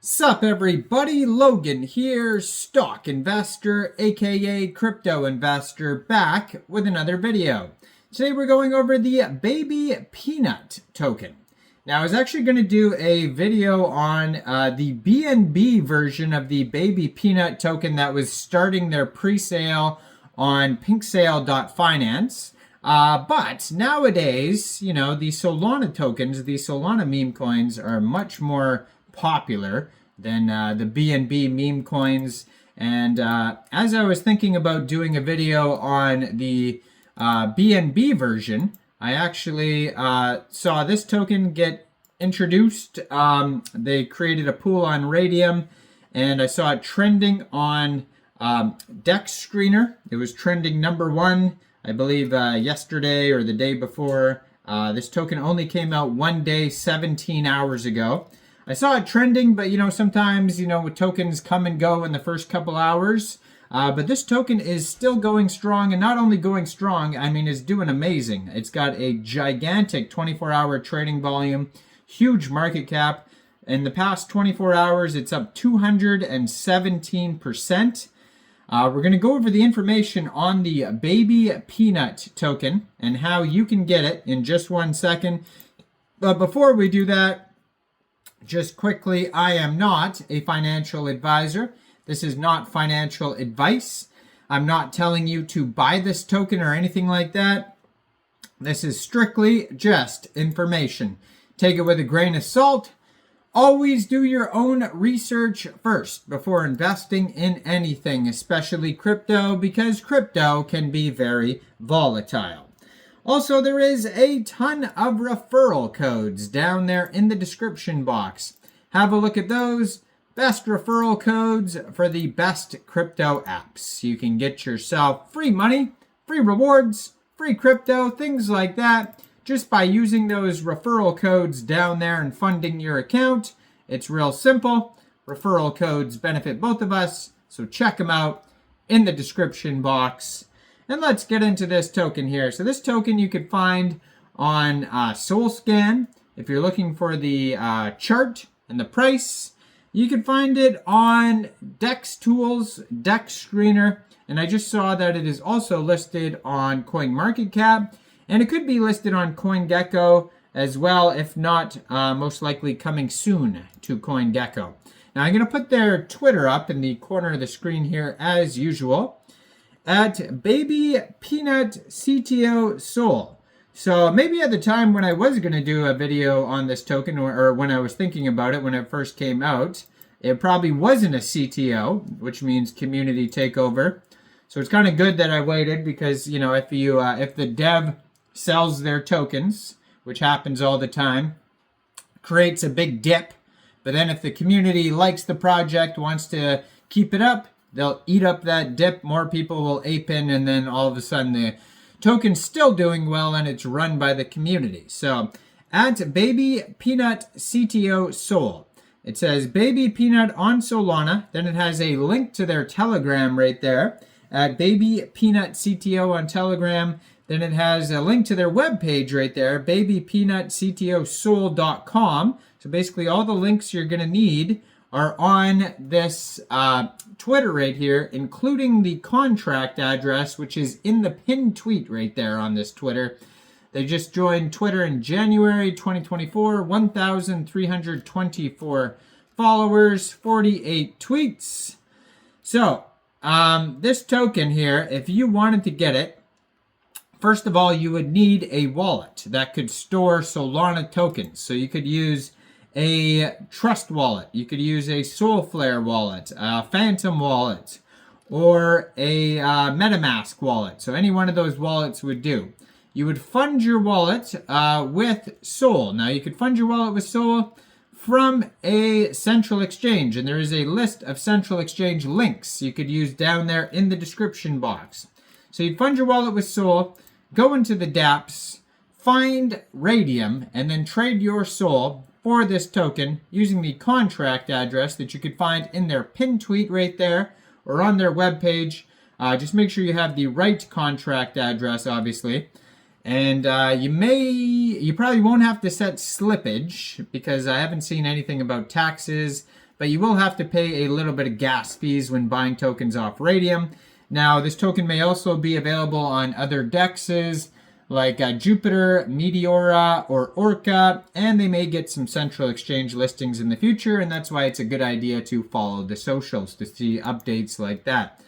Sup everybody, Logan here, stock investor aka crypto investor, back with another video. Today we're going over the BabyPnut token. Now I was actually going to do a video on the BNB version of the BabyPnut token that was starting their pre-sale on pinksale.finance. But nowadays, you know, the Solana tokens, the Solana meme coins are much more popular than the BNB meme coins. And as I was thinking about doing a video on the BNB version, I actually saw this token get introduced. They created a pool on RAYDIUM, and I saw it trending on DEX Screener. It was trending #1, I believe, yesterday or the day before. This token only came out one day, 17 hours ago. I saw it trending, but you know, sometimes, you know, tokens come and go in the first couple hours. But this token is still going strong, and not only going strong, I mean, it's doing amazing. It's got a gigantic 24-hour trading volume, huge market cap. In the past 24 hours, it's up 217%. We're going to go over the information on the BabyPnut token and how you can get it in just 1 second. But before we do that, just quickly, I am not a financial advisor. This is not financial advice. I'm not telling you to buy this token or anything like that. This is strictly just information. Take it with a grain of salt. Always do your own research first before investing in anything, especially crypto, because crypto can be very volatile. Also, there is a ton of referral codes down there in the description box. Have a look at those. Best referral codes for the best crypto apps. You can get yourself free money, free rewards, free crypto, things like that, just by using those referral codes down there and funding your account. It's real simple. Referral codes benefit both of us, so check them out in the description box. And let's get into this token here. So this token you could find on SolScan. If you're looking for the chart and the price, you can find it on DEX Tools, DEX Screener, and I just saw that it is also listed on CoinMarketCap, and it could be listed on CoinGecko as well, if not, most likely coming soon to CoinGecko. Now I'm going to put their Twitter up in the corner of the screen here as usual, at BabyPnut CTO Sol. So maybe at the time when I was going to do a video on this token, or when I was thinking about it when it first came out, it probably wasn't a CTO, which means community takeover. So it's kind of good that I waited, because you know, if the dev sells their tokens, which happens all the time, creates a big dip, but then if the community likes the project, wants to keep it up, they'll eat up that dip, more people will ape in, and then all of a sudden the token's still doing well and it's run by the community. So at BabyPnut CTO Sol, it says BabyPnut on Solana. Then it has a link to their Telegram right there at BabyPnut CTO on Telegram. Then it has a link to their webpage right there, babypnutctosol.com. So basically all the links you're going to need are on this Twitter right here, including the contract address, which is in the pinned tweet right there on this Twitter. They just joined Twitter in January 2024, 1,324 followers, 48 tweets. So this token here, if you wanted to get it, first of all, you would need a wallet that could store Solana tokens. So you could use a Trust wallet, you could use a Solflare wallet, a Phantom wallet, or a MetaMask wallet. So any one of those wallets would do. You would fund your wallet with Sol. Now you could fund your wallet with Sol from a central exchange, and there is a list of central exchange links you could use down there in the description box. So you'd fund your wallet with Sol, go into the dApps, find RAYDIUM, and then trade your Sol for this token using the contract address that you could find in their pinned tweet right there or on their webpage. Just make sure you have the right contract address, obviously. And you probably won't have to set slippage, because I haven't seen anything about taxes. but you will have to pay a little bit of gas fees when buying tokens off Raydium. Now, this token may also be available on other dexes like Jupiter, Meteora, or Orca, and they may get some central exchange listings in the future, and that's why it's a good idea to follow the socials to see updates like that.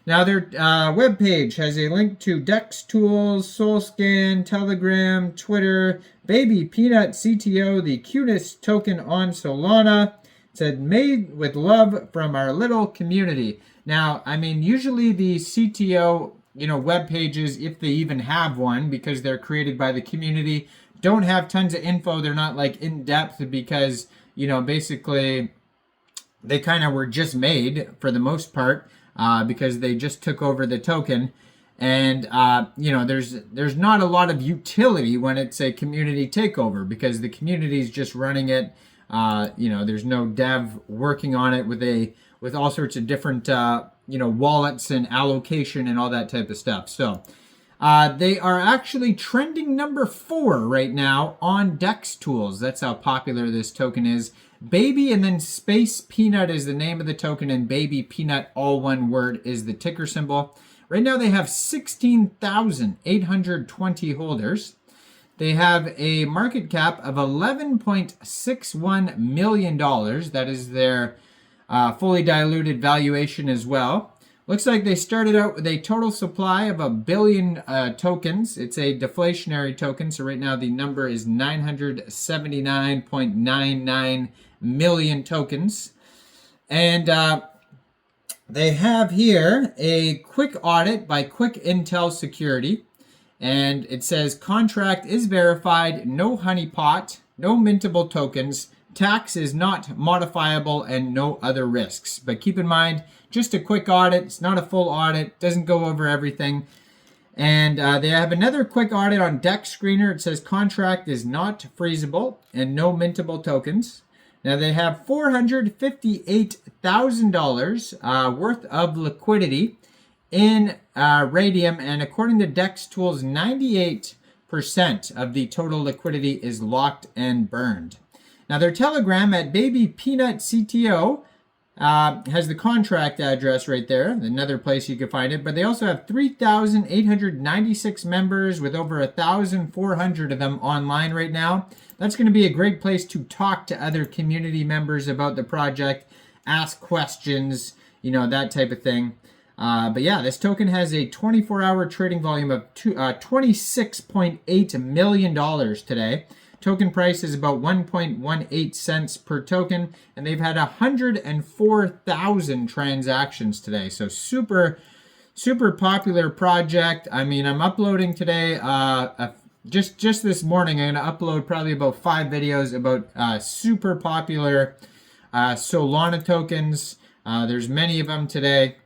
Now, their webpage has a link to Dex Tools, SolScan, Telegram, Twitter, BabyPnut CTO, the cutest token on Solana. It said, made with love from our little community. Now, I mean, usually the CTO, web pages, if they even have one, because they're created by the community, don't have tons of info. They're not like in depth because, basically they kind of were just made for the most part. Because they just took over the token, and there's not a lot of utility when it's a community takeover because the community is just running it. There's no dev working on it with all sorts of different wallets and allocation and all that type of stuff. So they are actually trending number 4 right now on Dex Tools. That's how popular this token is. Baby and then Space Peanut is the name of the token, and BabyPnut, all one word, is the ticker symbol. Right now they have 16,820 holders. They have a market cap of $11.61 million. That is their fully diluted valuation as well. Looks like they started out with a total supply of 1 billion tokens. It's a deflationary token, so right now the number is 979.99 million tokens. And they have here a quick audit by Quick Intel Security. And it says, contract is verified, no honeypot, no mintable tokens, tax is not modifiable, and no other risks. But keep in mind, just a quick audit. It's not a full audit. Doesn't go over everything. And they have another quick audit on Dex Screener. It says contract is not freezable and no mintable tokens. Now they have $458,000 worth of liquidity in Raydium, and according to Dex Tools, 98% of the total liquidity is locked and burned. Now their Telegram at BabyPnut CTO has the contract address right there, another place you can find it, but they also have 3,896 members with over 1,400 of them online right now. That's going to be a great place to talk to other community members about the project, ask questions, that type of thing. But yeah, this token has a 24-hour trading volume of $26.8 million today. Token price is about 1.18 cents per token, and they've had 104,000 transactions today. So super popular project. I mean, I'm uploading today, just this morning, I'm going to upload probably about 5 videos about super popular Solana tokens. There's many of them today.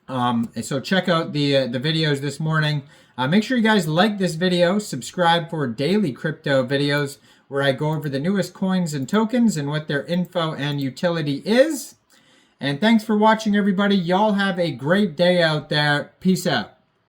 So check out the videos this morning. Make sure you guys like this video, subscribe for daily crypto videos where I go over the newest coins and tokens and what their info and utility is. And thanks for watching, everybody. Y'all have a great day out there. Peace out.